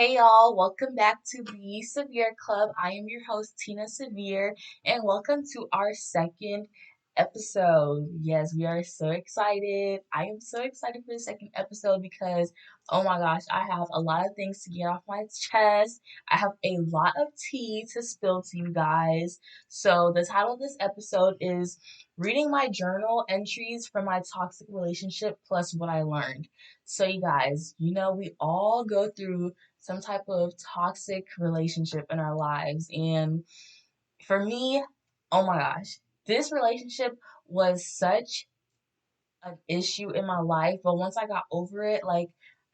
Hey y'all, welcome back to the Severe Club. I am your host, Tina Severe, and welcome to our second episode. Yes, we are so excited. I am so excited for the second episode because, oh my gosh, I have a lot of things to get off my chest. I have a lot of tea to spill to you guys. So, the title of this episode is Reading My Journal Entries from My Toxic Relationship Plus What I Learned. So, you guys, we all go through some type of toxic relationship in our lives. And for me, oh my gosh, this relationship was such an issue in my life. But once I got over it,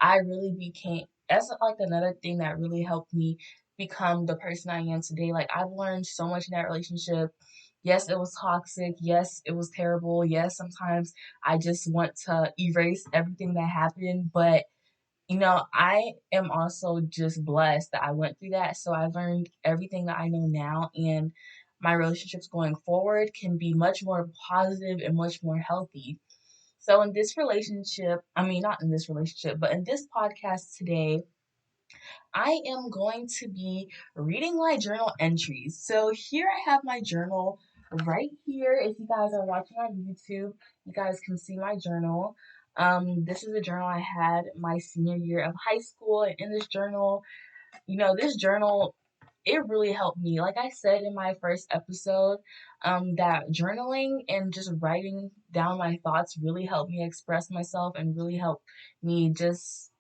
I really became, that's like another thing that really helped me become the person I am today. Like, I've learned so much in that relationship. Yes, it was toxic. Yes, it was terrible. Yes, sometimes I just want to erase everything that happened. But I am also just blessed that I went through that. So I learned everything that I know now, and my relationships going forward can be much more positive and much more healthy. So, in this relationship, I mean, not in this relationship, but in this podcast today, I am going to be reading my journal entries. So, here I have my journal right here. If you guys are watching on YouTube, you guys can see my journal. This is a journal I had my senior year of high school, and in this journal, this journal, it really helped me. Like I said in my first episode, that journaling and just writing down my thoughts really helped me express myself and really helped me just,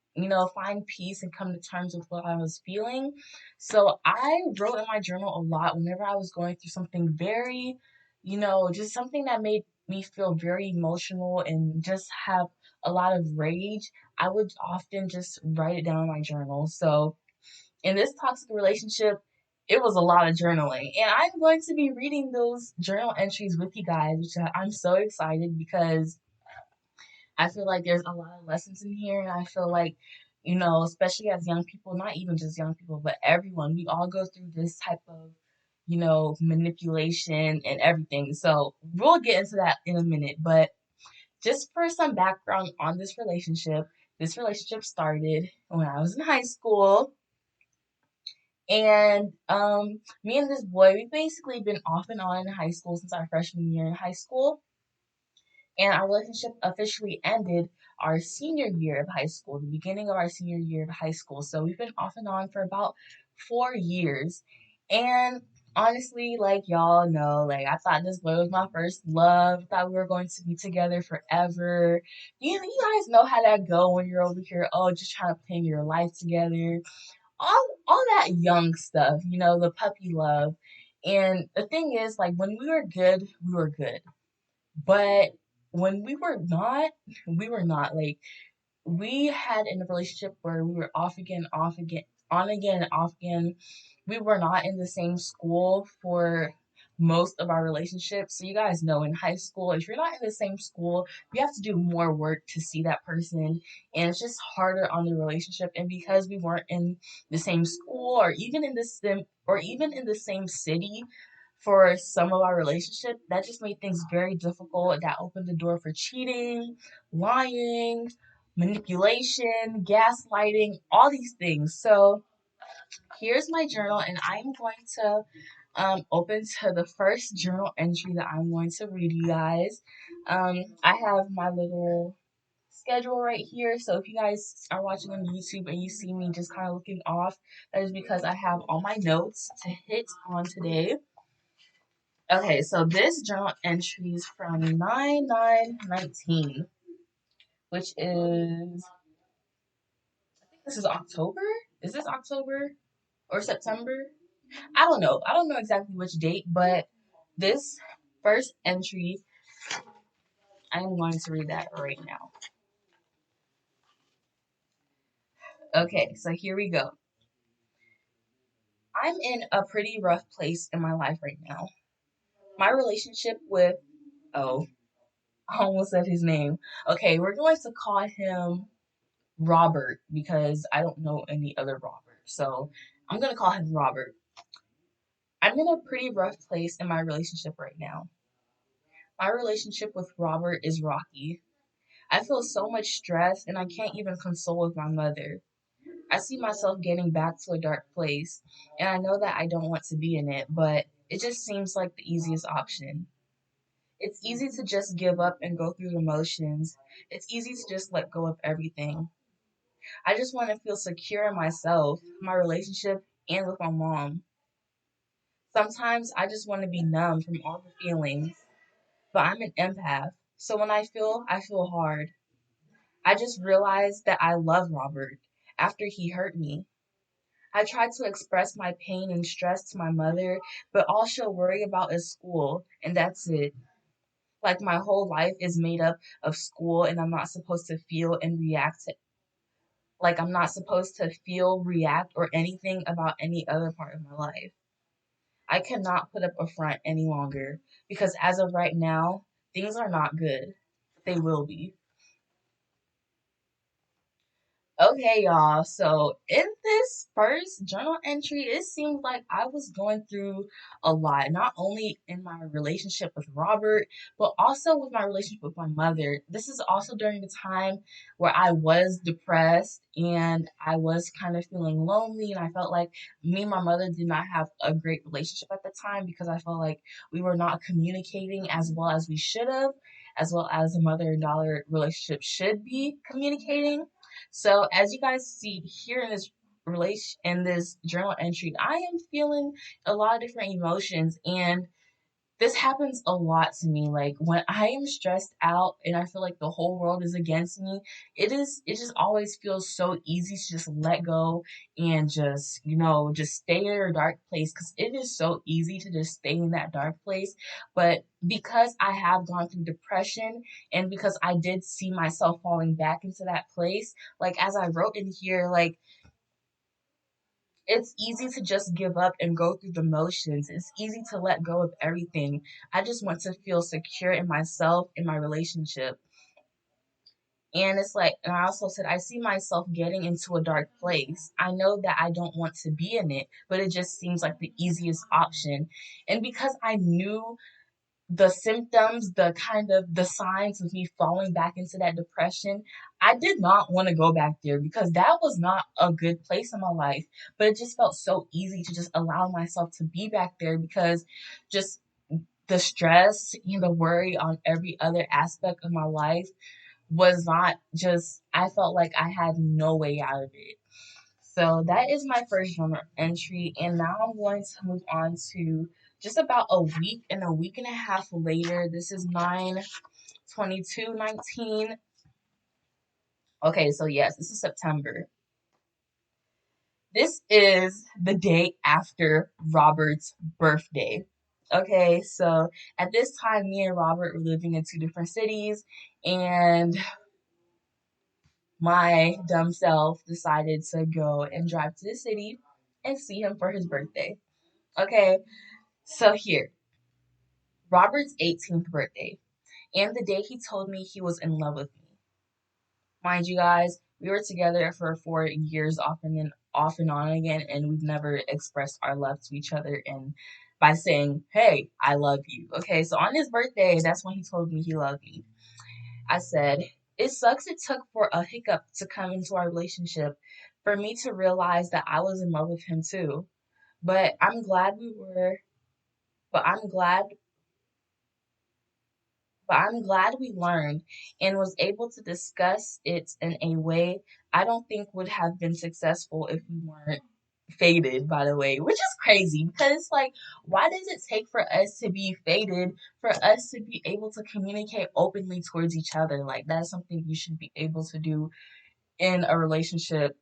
find peace and come to terms with what I was feeling. So I wrote in my journal a lot whenever I was going through something very, just something that made me feel very emotional and just have a lot of rage. I would often just write it down in my journal. So, in this toxic relationship, it was a lot of journaling. And I'm going to be reading those journal entries with you guys, which I'm so excited because I feel like there's a lot of lessons in here. And I feel like, especially as young people, not even just young people, but everyone, we all go through this type of, manipulation and everything. So we'll get into that in a minute. But just for some background on this relationship started when I was in high school. And me and this boy, we've basically been off and on in high school since our freshman year in high school. And our relationship officially ended our senior year of high school, the beginning of our senior year of high school. So we've been off and on for about 4 years. And honestly, like y'all know, like I thought this boy was my first love. Thought we were going to be together forever. You guys know how that go when you're over here, oh, just trying to plan your life together, all that young stuff, the puppy love. And the thing is, like when we were good, we were good. But when we were not, we were not. Like we had in a relationship where we were off again, on again, off again. We were not in the same school for most of our relationships. So you guys know in high school, if you're not in the same school, you have to do more work to see that person, and it's just harder on the relationship. And because we weren't in the same school or even in the same city for some of our relationship, that just made things very difficult. That opened the door for cheating, lying, manipulation, gaslighting, all these things. So here's my journal, and I'm going to open to the first journal entry that I'm going to read you guys. I have my little schedule right here. So if you guys are watching on YouTube and you see me just kind of looking off, that is because I have all my notes to hit on today. Okay, so this journal entry is from 9/9/19, which is, I think this is October. Is this October or September? I don't know. I don't know exactly which date, but this first entry, I am going to read that right now. Okay, so here we go. I'm in a pretty rough place in my life right now. My relationship with, oh, I almost said his name. Okay, we're going to call him Robert because I don't know any other Robert. So I'm going to call him Robert. I'm in a pretty rough place in my relationship right now. My relationship with Robert is rocky. I feel so much stress and I can't even console with my mother. I see myself getting back to a dark place, and I know that I don't want to be in it, but it just seems like the easiest option. It's easy to just give up and go through the motions. It's easy to just let go of everything. I just want to feel secure in myself, my relationship, and with my mom. Sometimes I just want to be numb from all the feelings, but I'm an empath, so when I feel hard. I just realized that I love Robert after he hurt me. I tried to express my pain and stress to my mother, but all she'll worry about is school, and that's it. Like my whole life is made up of school, and I'm not supposed to feel and react to, like I'm not supposed to feel, react, or anything about any other part of my life. I cannot put up a front any longer because as of right now, things are not good. They will be. Okay, y'all. So in this first journal entry, it seemed like I was going through a lot, not only in my relationship with Robert, but also with my relationship with my mother. This is also during the time where I was depressed and I was kind of feeling lonely, and I felt like me and my mother did not have a great relationship at the time because I felt like we were not communicating as well as we should have, as well as a mother and daughter relationship should be communicating. So as you guys see here in this relation in this journal entry, I am feeling a lot of different emotions, and this happens a lot to me. Like when I am stressed out and I feel like the whole world is against me, it just always feels so easy to just let go and just, just stay in a dark place because it is so easy to just stay in that dark place. But because I have gone through depression and because I did see myself falling back into that place, like as I wrote in here, like it's easy to just give up and go through the motions. It's easy to let go of everything. I just want to feel secure in myself, in my relationship. And it's like, and I also said, I see myself getting into a dark place. I know that I don't want to be in it, but it just seems like the easiest option. And because I knew the symptoms, the kind of the signs of me falling back into that depression, I did not want to go back there because that was not a good place in my life. But it just felt so easy to just allow myself to be back there because just the stress and the worry on every other aspect of my life was not just, I felt like I had no way out of it. So that is my first journal entry. And now I'm going to move on to just about a week and a week and a half later. This is 9/22/19. Okay, so yes, this is September. This is the day after Robert's birthday. Okay, so at this time, me and Robert were living in two different cities, and my dumb self decided to go and drive to the city and see him for his birthday. Okay, so here, Robert's 18th birthday, and the day he told me he was in love with me. Mind you guys, we were together for 4 years off and on again, and we've never expressed our love to each other and by saying, "Hey, I love you." Okay, so on his birthday, that's when he told me he loved me. I said, "It sucks it took for a hiccup to come into our relationship for me to realize that I was in love with him too. But I'm glad we were, but I'm glad we learned and was able to discuss it in a way I don't think would have been successful if we weren't faded, by the way," which is crazy because it's like, why does it take for us to be faded for us to be able to communicate openly towards each other? Like, that's something you should be able to do in a relationship,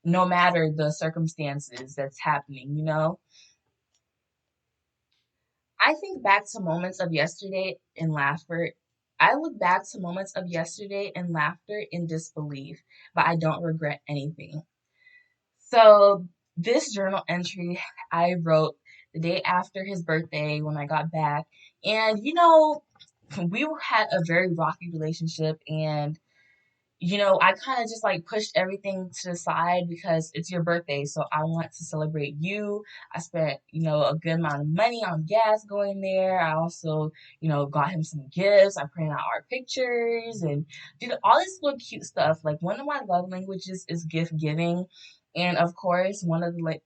no matter the circumstances that's happening. I think back to moments of yesterday in laughter. I look back to moments of yesterday in laughter in disbelief, but I don't regret anything. So, this journal entry I wrote the day after his birthday when I got back. And, we had a very rocky relationship, and I kind of just like pushed everything to the side because it's your birthday. So I want to celebrate you. I spent, a good amount of money on gas going there. I also, got him some gifts. I printed out our pictures and did all this little cute stuff. Like one of my love languages is gift giving. And of course, one of the like,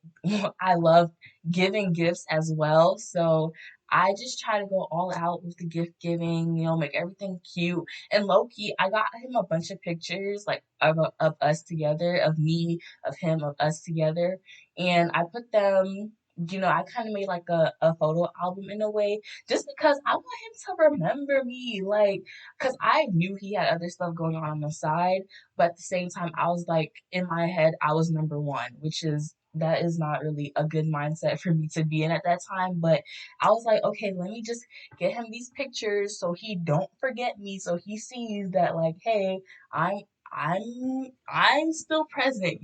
I love giving gifts as well. So I just try to go all out with the gift giving, make everything cute. And low key, I got him a bunch of pictures like of us together, of me, of him, of us together, and I put them. I kind of made like a photo album in a way, just because I want him to remember me, like, because I knew he had other stuff going on the side, but at the same time, I was like, in my head, I was number one, which is that is not really a good mindset for me to be in at that time. But I was like, okay, let me just get him these pictures so he don't forget me, so he sees that like, hey, i'm I'm still present,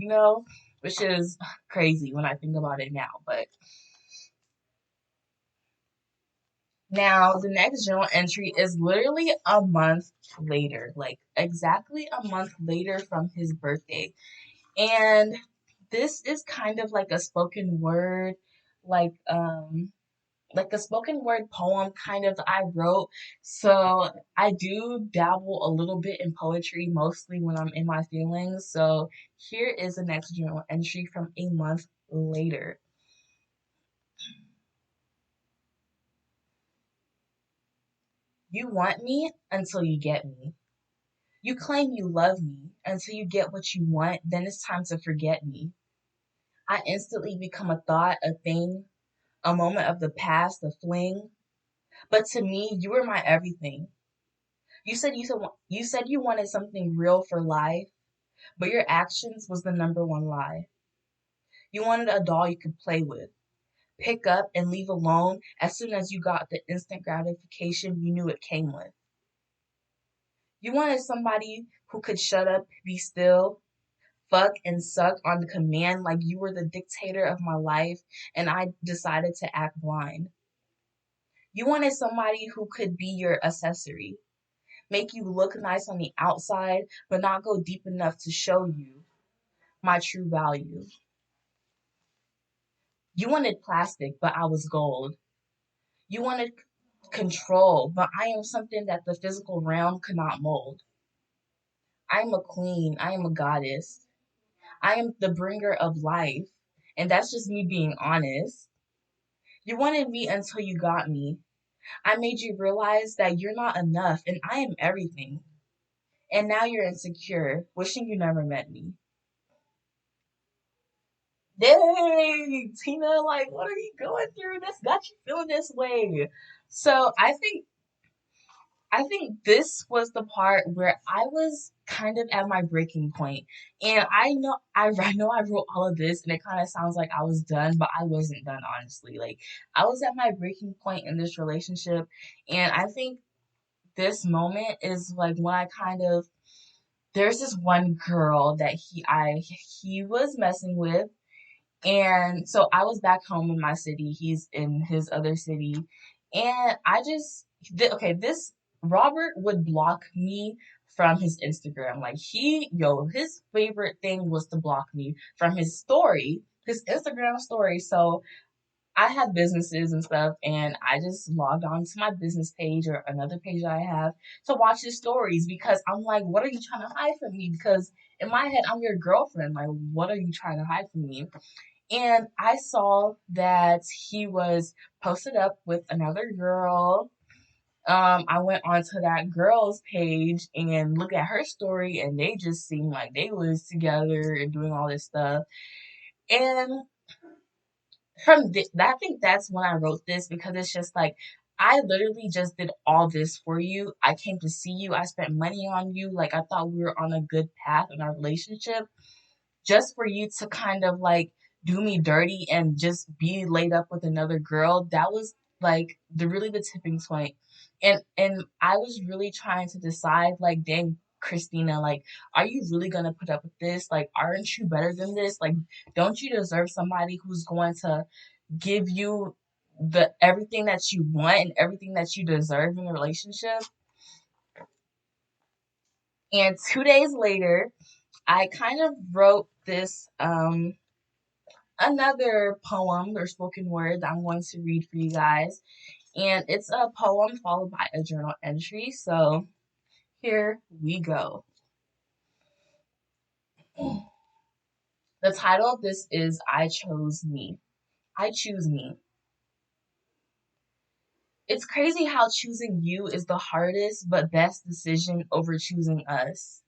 which is crazy when I think about it now. But now the next journal entry is literally a month later, like exactly a month later from his birthday. And this is kind of like a spoken word, like a spoken word poem kind of I wrote. So I do dabble a little bit in poetry, mostly when I'm in my feelings. So here is the next journal entry from a month later. You want me until you get me. You claim you love me until you get what you want, then it's time to forget me. I instantly become a thought, a thing, a moment of the past, a fling. But to me, you were my everything. You said you wanted something real for life, but your actions was the number one lie. You wanted a doll you could play with, pick up and leave alone as soon as you got the instant gratification you knew it came with. You wanted somebody who could shut up, be still, fuck and suck on command like you were the dictator of my life and I decided to act blind. You wanted somebody who could be your accessory, make you look nice on the outside, but not go deep enough to show you my true value. You wanted plastic, but I was gold. You wanted control, but I am something that the physical realm could not mold. I am a queen. I am a goddess. I am the bringer of life. And that's just me being honest. You wanted me until you got me. I made you realize that you're not enough and I am everything. And now you're insecure, wishing you never met me. Dang, Tina, like, what are you going through? This got you feeling this way. So I think this was the part where I was kind of at my breaking point. And I know I wrote all of this and it kind of sounds like I was done, but I wasn't done honestly. Like I was at my breaking point in this relationship and I think this moment is like when I kind of there's this one girl that he was messing with, and so I was back home in my city. He's in his other city. And okay, this Robert would block me from his Instagram. Like his favorite thing was to block me from his Instagram story. So I have businesses and stuff, and I just logged on to my business page or another page that I have to watch his stories because I'm like, what are you trying to hide from me? Because in my head, I'm your girlfriend. Like, what are you trying to hide from me? And I saw that he was posted up with another girl. I went onto that girl's page and looked at her story, and they just seemed like they was together and doing all this stuff. And I think that's when I wrote this because it's just like I literally just did all this for you. I came to see you. I spent money on you. Like I thought we were on a good path in our relationship just for you to kind of like do me dirty and just be laid up with another girl, that was like the tipping point. And I was really trying to decide like, dang, Christina, like, are you really gonna put up with this? Like, aren't you better than this? Like, don't you deserve somebody who's going to give you the everything that you want and everything that you deserve in a relationship? And 2 days later, I kind of wrote this another poem or spoken word that I'm going to read for you guys. And it's a poem followed by a journal entry. So here we go. The title of this is I Chose Me. I Choose Me. It's crazy how choosing you is the hardest but best decision over choosing us.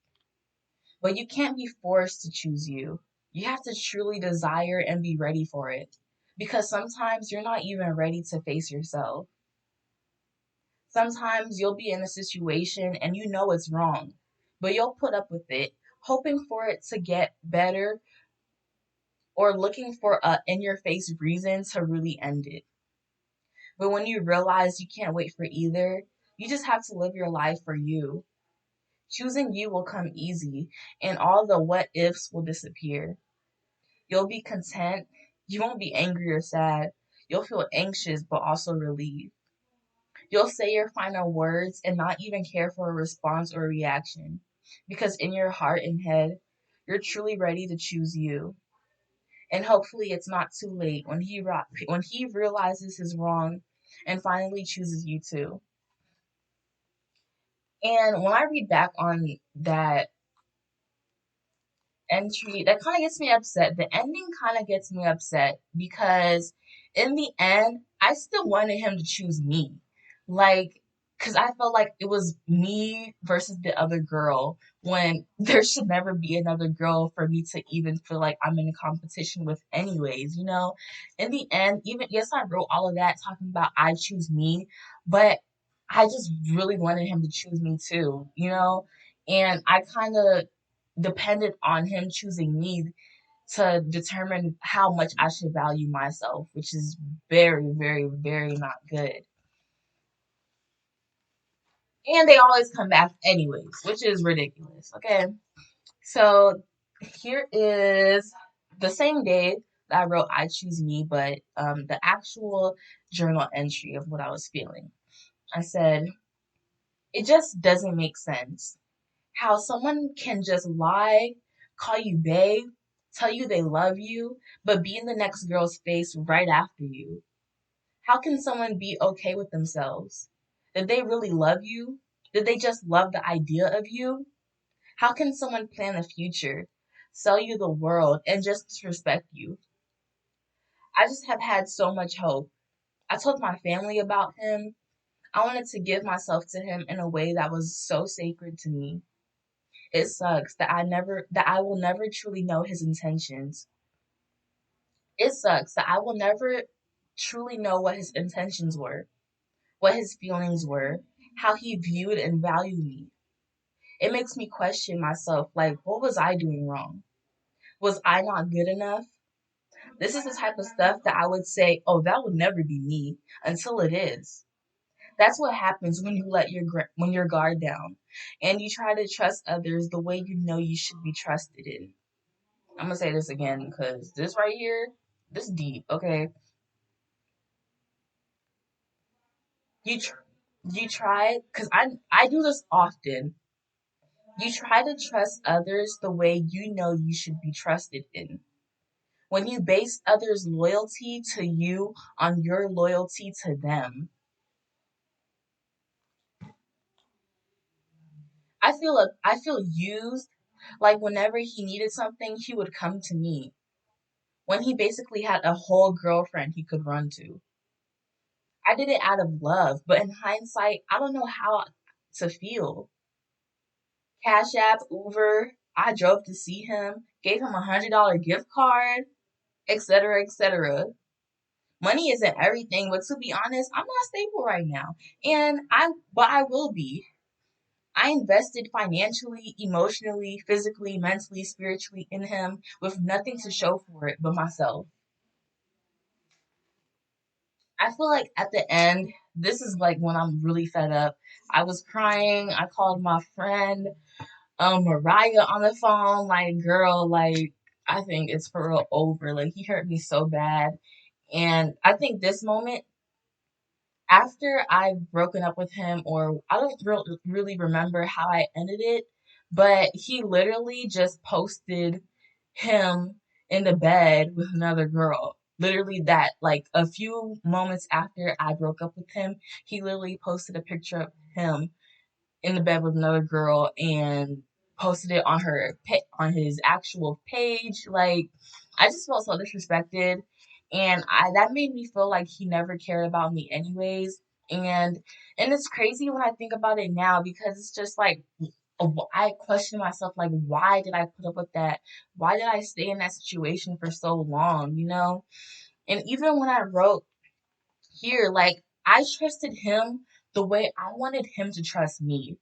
But you can't be forced to choose you. You have to truly desire and be ready for it. Because sometimes you're not even ready to face yourself. Sometimes you'll be in a situation and you know it's wrong, but you'll put up with it, hoping for it to get better or looking for a in your face reason to really end it. But when you realize you can't wait for either, you just have to live your life for you. Choosing you will come easy, and all the what ifs will disappear. You'll be content. You won't be angry or sad. You'll feel anxious, but also relieved. You'll say your final words and not even care for a response or reaction. Because in your heart and head, you're truly ready to choose you. And hopefully it's not too late when when he realizes his wrong and finally chooses you too. And when I read back on that entry, that kind of gets me upset. The ending kind of gets me upset because in the end, I still wanted him to choose me. Like, because I felt like it was me versus the other girl when there should never be another girl for me to even feel like I'm in a competition with, anyways, you know? In the end, even, yes, I wrote all of that talking about I choose me, but I just really wanted him to choose me too, you know? And I kind of depended on him choosing me to determine how much I should value myself, which is very, very, very not good. And they always come back anyways, which is ridiculous. Okay. So here is the same day that I wrote I Choose Me, but the actual journal entry of what I was feeling. I said, it just doesn't make sense how someone can just lie, call you babe, tell you they love you, but be in the next girl's face right after you. How can someone be okay with themselves? Did they really love you? Did they just love the idea of you? How can someone plan a future, sell you the world, and just disrespect you? I just have had so much hope. I told my family about him. I wanted to give myself to him in a way that was so sacred to me. It sucks that I will never truly know his intentions. It sucks that I will never truly know what his intentions were, what his feelings were, how he viewed and valued me. It makes me question myself like, what was I doing wrong? Was I not good enough? This is the type of stuff that I would say, oh, that would never be me until it is. That's what happens when you let when your guard down and you try to trust others the way you know you should be trusted in. I'm gonna say this again because this right here, this deep. Okay, you tr- you try because I do this often. You try to trust others the way you know you should be trusted in. When you base others' loyalty to you on your loyalty to them, I feel used. Like whenever he needed something, he would come to me. When he basically had a whole girlfriend he could run to. I did it out of love, but in hindsight, I don't know how to feel. Cash App, Uber, I drove to see him, gave him $100 gift card, etc., etc. Money isn't everything, but to be honest, I'm not stable right now. But I will be. I invested financially, emotionally, physically, mentally, spiritually in him with nothing to show for it but myself. I feel like at the end, this is like when I'm really fed up. I was crying. I called my friend Mariah on the phone, like, girl, like, I think it's for real over. Like, he hurt me so bad. And I think this moment, after I've broken up with him, or I don't really remember how I ended it, but he literally just posted him in the bed with another girl. Literally that, like a few moments after I broke up with him, he literally posted a picture of him in the bed with another girl and posted it on on his actual page. Like, I just felt so disrespected, and I that made me feel like he never cared about me anyways. And it's crazy when I think about it now because it's just like I question myself, like, why did I put up with that? Why did I stay in that situation for so long, you know? And even when I wrote here, like, I trusted him the way I wanted him to trust me.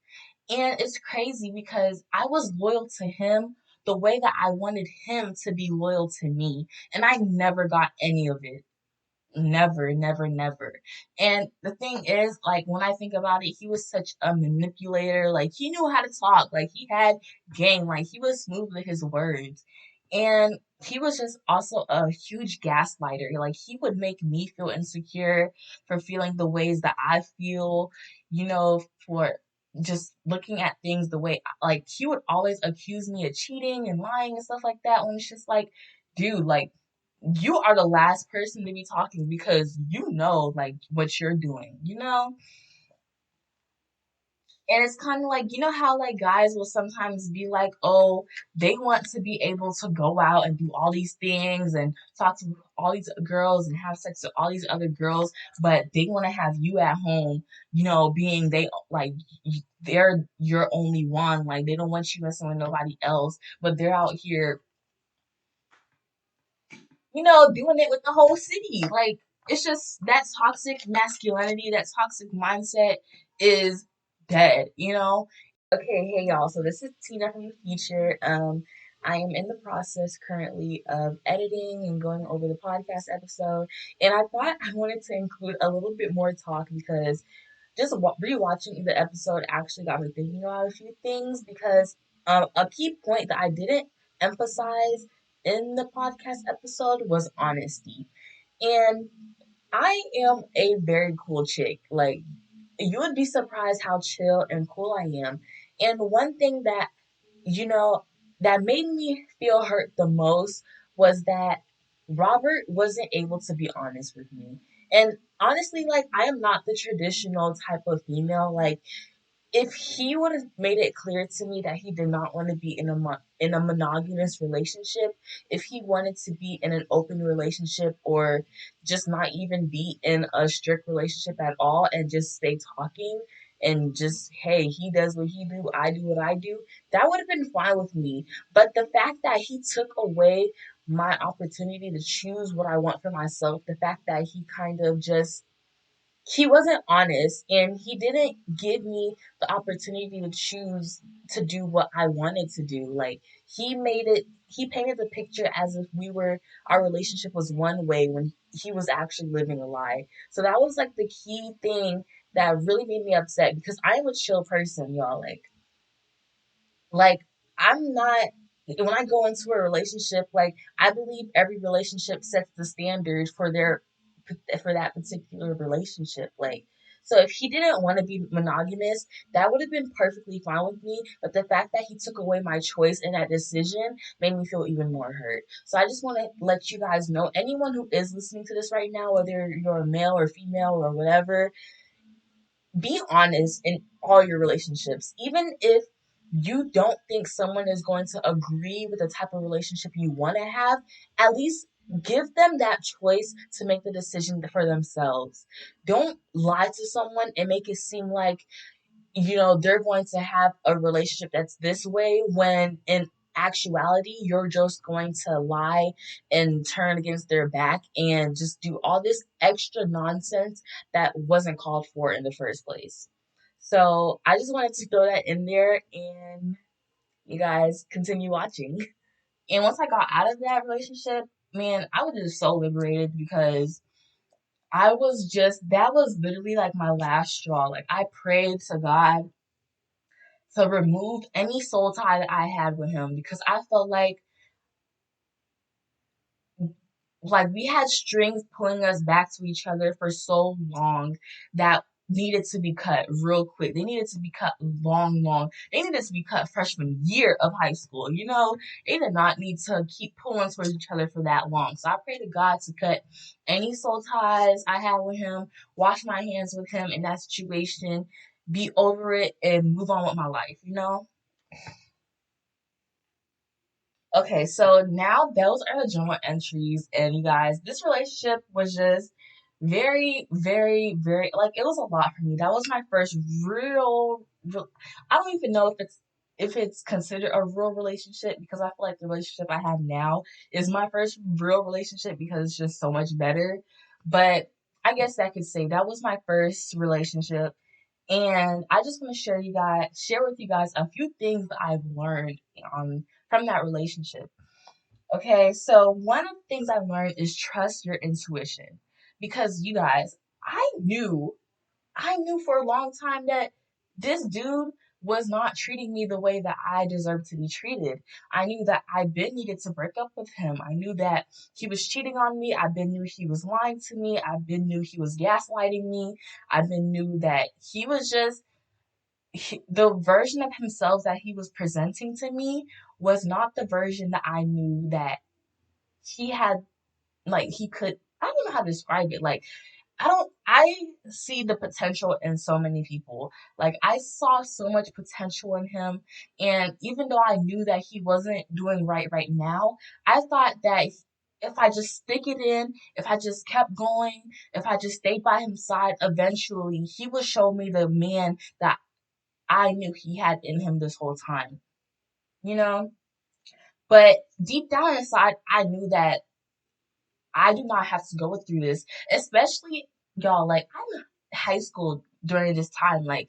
And it's crazy because I was loyal to him the way that I wanted him to be loyal to me. And I never got any of it. Never, never, never. And the thing is, like, when I think about it, he was such a manipulator. Like, he knew how to talk. Like, he had game. Like, he was smooth with his words. And he was just also a huge gaslighter. Like, he would make me feel insecure for feeling the ways that I feel, for just looking at things the way, like, he would always accuse me of cheating and lying and stuff like that. When it's just like, dude, like, you are the last person to be talking because you know like what you're doing, you know? And it's kind of like, you know how like guys will sometimes be like, oh, they want to be able to go out and do all these things and talk to all these girls and have sex with all these other girls, but they want to have you at home, being they like they're your only one, like they don't want you messing with nobody else, but they're out here, doing it with the whole city. Like, it's just that toxic masculinity, that toxic mindset is dead. Okay, hey y'all. So this is Tina from the future. I am in the process currently of editing and going over the podcast episode, and I thought I wanted to include a little bit more talk because just rewatching the episode actually got me thinking about a few things because a key point that I didn't emphasize in the podcast episode was honesty. And I am a very cool chick. Like, you would be surprised how chill and cool I am. And one thing that you know, that made me feel hurt the most was that Robert wasn't able to be honest with me. And honestly, like, I am not the traditional type of female. Like, if he would have made it clear to me that he did not want to be in a monogamous relationship, if he wanted to be in an open relationship or just not even be in a strict relationship at all and just stay talking and just, hey, he does what he do, I do what I do, that would have been fine with me. But the fact that he took away my opportunity to choose what I want for myself, the fact that he kind of just he wasn't honest and he didn't give me the opportunity to choose to do what I wanted to do. Like, he painted the picture as if our relationship was one way when he was actually living a lie. So that was like the key thing that really made me upset because I am a chill person, y'all. Like, I'm not, when I go into a relationship, like, I believe every relationship sets the standard for that particular relationship. Like, so if he didn't want to be monogamous, that would have been perfectly fine with me. But the fact that he took away my choice in that decision made me feel even more hurt. So I just want to let you guys know, anyone who is listening to this right now, whether you're a male or female or whatever, be honest in all your relationships. Even if you don't think someone is going to agree with the type of relationship you want to have, at least give them that choice to make the decision for themselves. Don't lie to someone and make it seem like they're going to have a relationship that's this way when in actuality you're just going to lie and turn against their back and just do all this extra nonsense that wasn't called for in the first place. So I just wanted to throw that in there and you guys continue watching. And once I got out of that relationship, man, I was just so liberated because that was literally like my last straw. Like, I prayed to God to remove any soul tie that I had with him because I felt like we had strings pulling us back to each other for so long that needed to be cut real quick. They needed to be cut long, long. They needed to be cut freshman year of high school. They did not need to keep pulling towards each other for that long. So I pray to God to cut any soul ties I had with him, wash my hands with him in that situation, be over it, and move on with my life. Okay, so now those are the journal entries, and you guys, this relationship was just very, very, very like it was a lot for me. That was my first I don't even know if it's considered a real relationship because I feel like the relationship I have now is my first real relationship because it's just so much better. But I guess I could say that was my first relationship, and I just want to share with you guys a few things that I've learned from that relationship. Okay, so one of the things I've learned is trust your intuition. Because you guys, I knew for a long time that this dude was not treating me the way that I deserved to be treated. I knew that I've been needed to break up with him. I knew that he was cheating on me. I've been knew he was lying to me. I've been knew he was gaslighting me. I've been knew that he was just the version of himself that he was presenting to me was not the version that I knew that he had, like, he could. I don't know how to describe it. Like, I see the potential in so many people. Like, I saw so much potential in him. And even though I knew that he wasn't doing right now, I thought that if I just stick it in, if I just kept going, if I just stayed by his side, eventually he would show me the man that I knew he had in him this whole time, you know? But deep down inside, I knew that I do not have to go through this, especially y'all. Like, I'm in high school during this time. Like,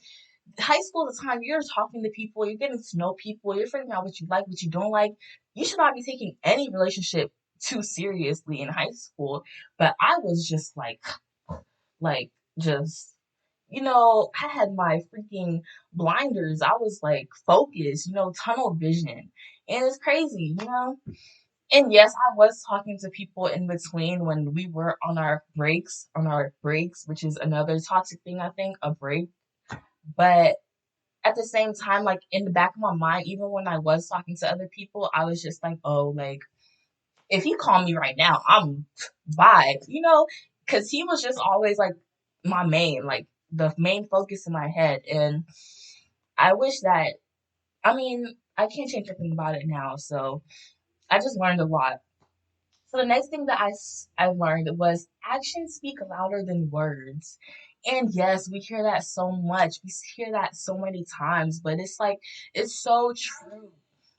high school is the time you're talking to people, you're getting to know people, you're figuring out what you like, what you don't like. You should not be taking any relationship too seriously in high school. But I was just like, just, I had my freaking blinders. I was like focused, tunnel vision. And it's crazy. And yes, I was talking to people in between when we were on our breaks, which is another toxic thing, I think, a break. But at the same time, like in the back of my mind, even when I was talking to other people, I was just like, oh, like if he called me right now, I'm bye, because he was just always like my main, like the main focus in my head. And I wish that, I mean, I can't change anything about it now. So I just learned a lot. So the next thing that I learned was actions speak louder than words. And yes, we hear that so much. We hear that so many times, but it's like it's so true.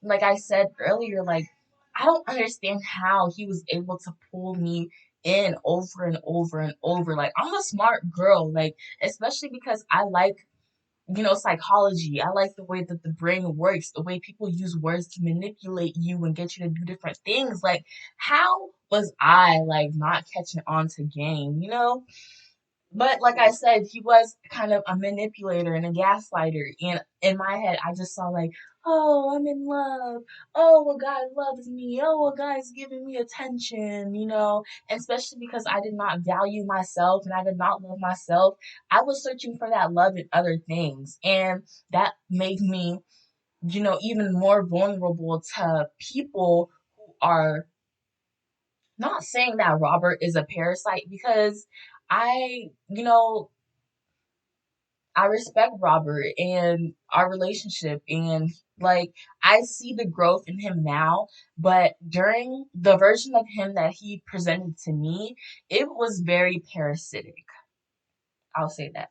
Like I said earlier, like I don't understand how he was able to pull me in over and over and over. Like I'm a smart girl, like especially because I like psychology. I like the way that the brain works, the way people use words to manipulate you and get you to do different things. Like, how was I like not catching on to game? But like I said, he was kind of a manipulator and a gaslighter. And in my head, I just saw like, oh, I'm in love. Oh, well, God loves me. Oh, well, God's giving me attention. And especially because I did not value myself and I did not love myself. I was searching for that love in other things. And that made me even more vulnerable to people who are not saying that Robert is a parasite because I respect Robert and our relationship and like I see the growth in him now, but during the version of him that he presented to me, it was very parasitic. I'll say that.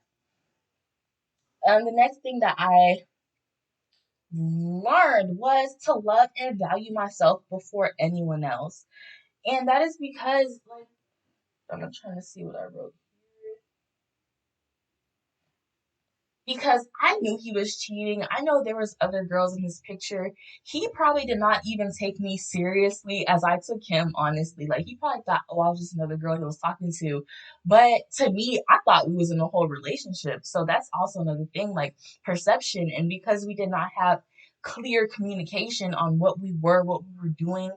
The next thing that I learned was to love and value myself before anyone else. And that is because like I'm trying to see what I wrote. Because I knew he was cheating. I know there was other girls in his picture. He probably did not even take me seriously as I took him, honestly. Like he probably thought, oh, I was just another girl he was talking to. But to me, I thought we was in a whole relationship. So that's also another thing, like perception. And because we did not have clear communication on what we were doing,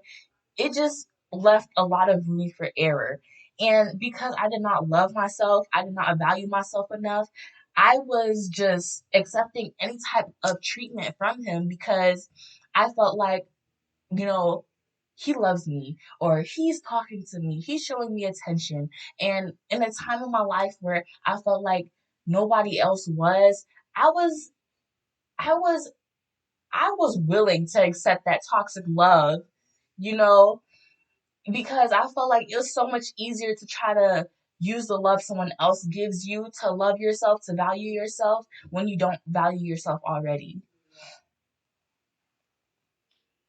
it just left a lot of room for error. And because I did not love myself, I did not value myself enough, I was just accepting any type of treatment from him because I felt like, you know, he loves me or he's talking to me, he's showing me attention. And in a time of my life where I felt like nobody else was, I was I was I was willing to accept that toxic love, you know, because I felt like it was so much easier to try to use the love someone else gives you to love yourself, to value yourself when you don't value yourself already.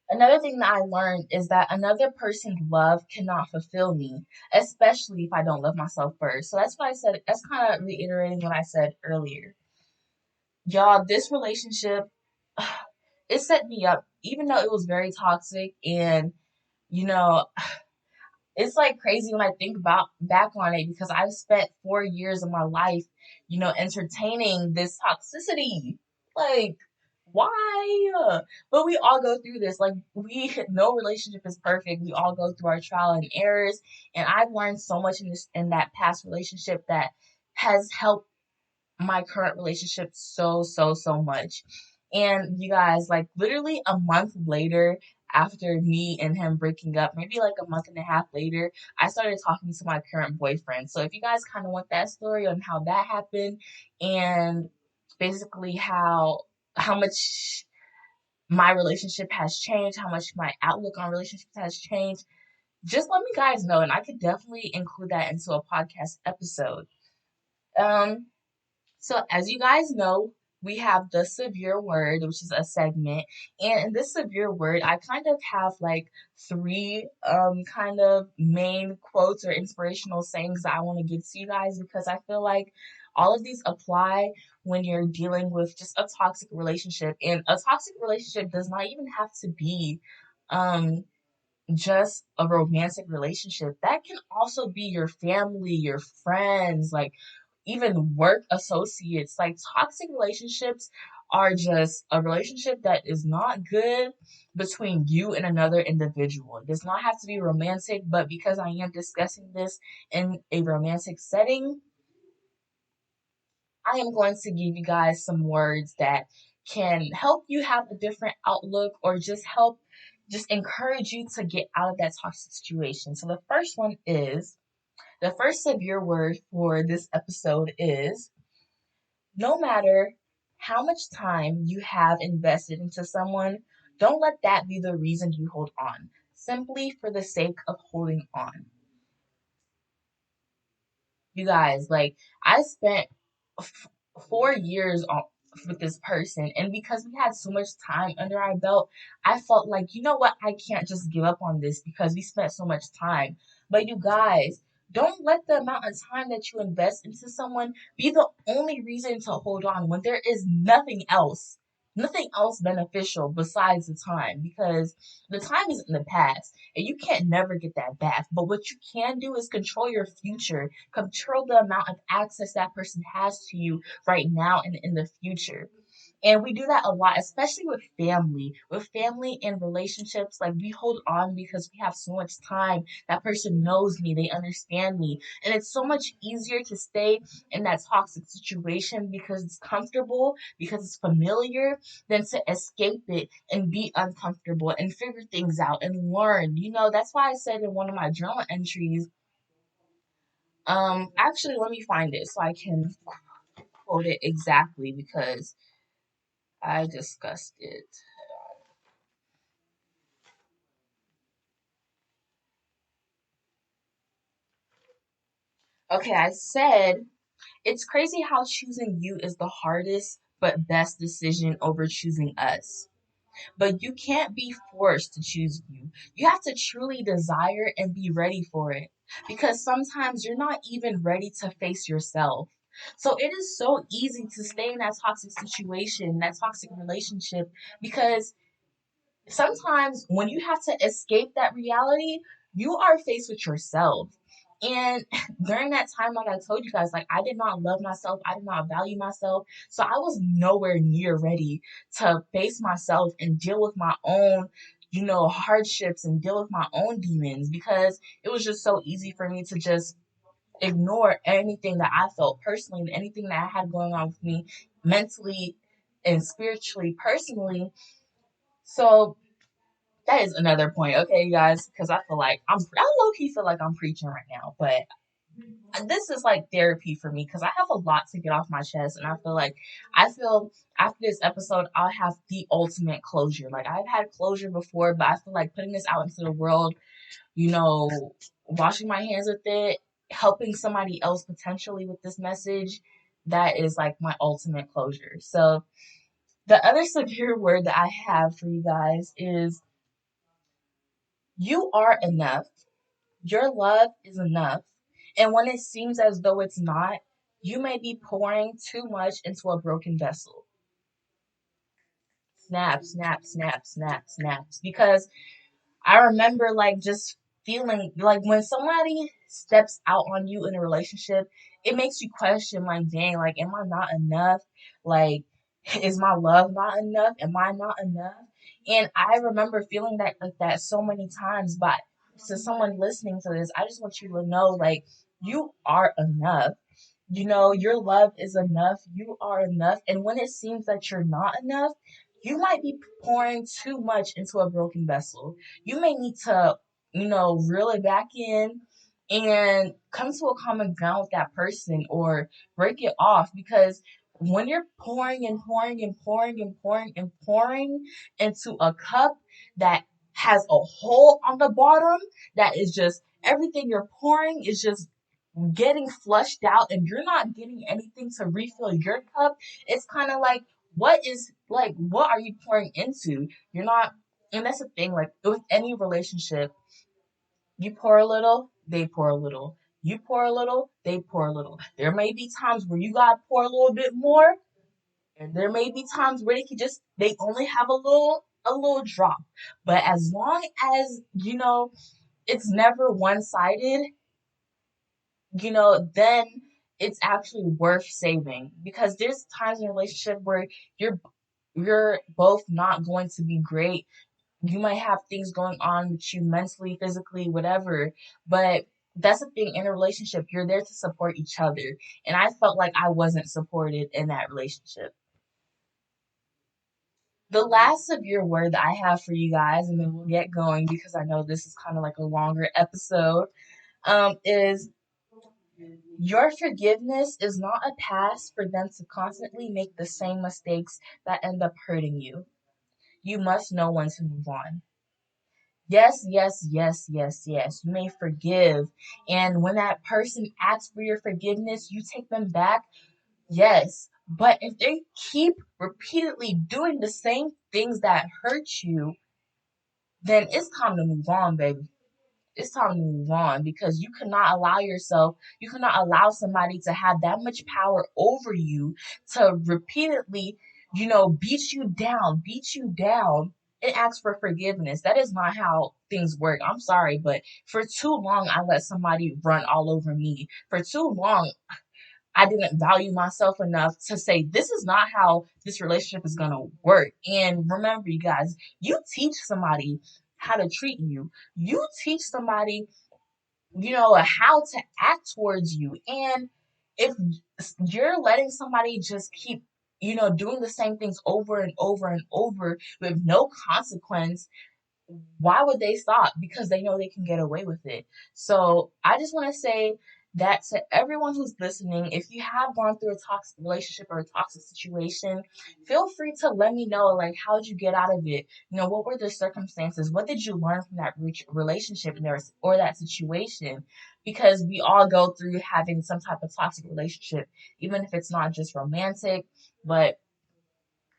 Another thing that I learned is that another person's love cannot fulfill me, especially if I don't love myself first. So that's why I said, that's kind of reiterating what I said earlier. Y'all, this relationship, it set me up, even though it was very toxic and, you know, it's like crazy when I think about back on it because I've spent 4 years of my life, entertaining this toxicity. Like, why? But we all go through this. Like, no relationship is perfect. We all go through our trial and errors. And I've learned so much in that past relationship that has helped my current relationship so much. And you guys, like literally a month later, after me and him breaking up, maybe like a month and a half later, I started talking to my current boyfriend. So if you guys kind of want that story on how that happened and basically how much my relationship has changed, how much my outlook on relationships has changed, just let me guys know and I could definitely include that into a podcast episode. Um so, as you guys know, we have the severe word, which is a segment. And in this severe word, I kind of have like three kind of main quotes or inspirational sayings that I want to give to you guys because I feel like all of these apply when you're dealing with just a toxic relationship. And a toxic relationship does not even have to be um just a romantic relationship. That can also be your family, your friends, like even work associates. Like toxic relationships are just a relationship that is not good between you and another individual. It does not have to be romantic, but because I am discussing this in a romantic setting, I am going to give you guys some words that can help you have a different outlook or just encourage you to get out of that toxic situation. So the first severe word for this episode is no matter how much time you have invested into someone, don't let that be the reason you hold on, simply for the sake of holding on. You guys, like, I spent 4 years with this person, and because we had so much time under our belt, I felt like, you know what, I can't just give up on this because we spent so much time. But you guys, don't let the amount of time that you invest into someone be the only reason to hold on when there is nothing else beneficial besides the time, because the time is in the past and you can't never get that back. But what you can do is control your future, control the amount of access that person has to you right now and in the future. And we do that a lot, especially with family. With family and relationships, like we hold on because we have so much time. That person knows me, they understand me. And it's so much easier to stay in that toxic situation because it's comfortable, because it's familiar, than to escape it and be uncomfortable and figure things out and learn. That's why I said in one of my journal entries, actually, let me find it so I can quote it exactly because I discussed it. Okay, I said, it's crazy how choosing you is the hardest but best decision over choosing us. But you can't be forced to choose you. You have to truly desire and be ready for it. Because sometimes you're not even ready to face yourself. So it is so easy to stay in that toxic situation, that toxic relationship, because sometimes when you have to escape that reality, you are faced with yourself. And during that time, like I told you guys, like I did not love myself, I did not value myself. So I was nowhere near ready to face myself and deal with my own, hardships and deal with my own demons because it was just so easy for me to just ignore anything that I felt personally and anything that I had going on with me mentally and spiritually, personally. So that is another point, okay, you guys, because I feel like I low key feel like I'm preaching right now, but this is like therapy for me because I have a lot to get off my chest, and I feel after this episode I'll have the ultimate closure. Like I've had closure before, but I feel like putting this out into the world, you know, washing my hands with it, helping somebody else potentially with this message, that is like my ultimate closure. So the other severe word that I have for you guys is you are enough. Your love is enough. And when it seems as though it's not, you may be pouring too much into a broken vessel. Snap, snap, snap, snap, snaps. Because I remember like just feeling like when somebody steps out on you in a relationship, it makes you question like, dang, like, am I not enough? Like, is my love not enough? Am I not enough? And I remember feeling that like that so many times. But to someone listening to this, I just want you to know like you are enough. You know, your love is enough. You are enough. And when it seems that you're not enough, you might be pouring too much into a broken vessel. You may need to, reel it back in and come to a common ground with that person or break it off because when you're pouring and pouring and pouring and pouring and pouring into a cup that has a hole on the bottom, that is just everything you're pouring is just getting flushed out and you're not getting anything to refill your cup, it's kind of like, what are you pouring into? You're not, and that's the thing, like with any relationship, you pour a little, they pour a little. You pour a little, they pour a little. There may be times where you gotta pour a little bit more, and there may be times where they only have a little drop. But as long as, it's never one-sided, then it's actually worth saving because there's times in a relationship where you're both not going to be great. You might have things going on with you mentally, physically, whatever. But that's the thing in a relationship, you're there to support each other. And I felt like I wasn't supported in that relationship. The last severe word that I have for you guys, and then we'll get going because I know this is kind of like a longer episode, is your forgiveness is not a pass for them to constantly make the same mistakes that end up hurting you. You must know when to move on. Yes, yes, yes, yes, yes. You may forgive. And when that person asks for your forgiveness, you take them back. Yes. But if they keep repeatedly doing the same things that hurt you, then it's time to move on, baby. It's time to move on because you cannot allow somebody to have that much power over you to repeatedly, beat you down and ask for forgiveness. That is not how things work. I'm sorry, but for too long, I let somebody run all over me. For too long, I didn't value myself enough to say, this is not how this relationship is going to work. And remember, you guys, you teach somebody how to treat you. You teach somebody, how to act towards you. And if you're letting somebody just keep, doing the same things over and over and over with no consequence, why would they stop? Because they know they can get away with it. So I just want to say that to everyone who's listening, if you have gone through a toxic relationship or a toxic situation, feel free to let me know, like, how did you get out of it? What were the circumstances? What did you learn from that relationship or that situation? Because we all go through having some type of toxic relationship, even if it's not just romantic, but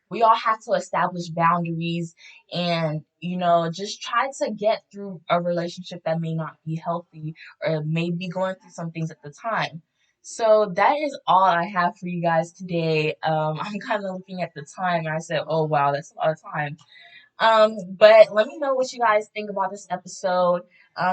we all have to establish boundaries and just try to get through a relationship that may not be healthy or may be going through some things at the time. So that is all I have for you guys today. I'm kind of looking at the time and I said, oh wow, that's a lot of time. But let me know what you guys think about this episode.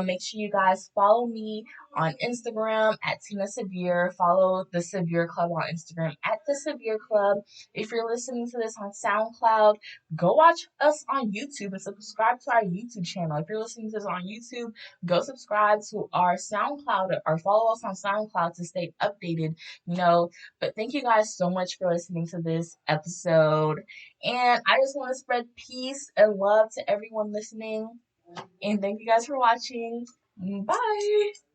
Make sure you guys follow me on Instagram at Tina Severe. Follow the Severe Club on Instagram at the Severe Club. If you're listening to this on SoundCloud, go watch us on YouTube and subscribe to our YouTube channel. If you're listening to this on YouTube, go subscribe to our SoundCloud or follow us on SoundCloud to stay updated. But thank you guys so much for listening to this episode. And I just want to spread peace and love to everyone listening. And thank you guys for watching. Bye.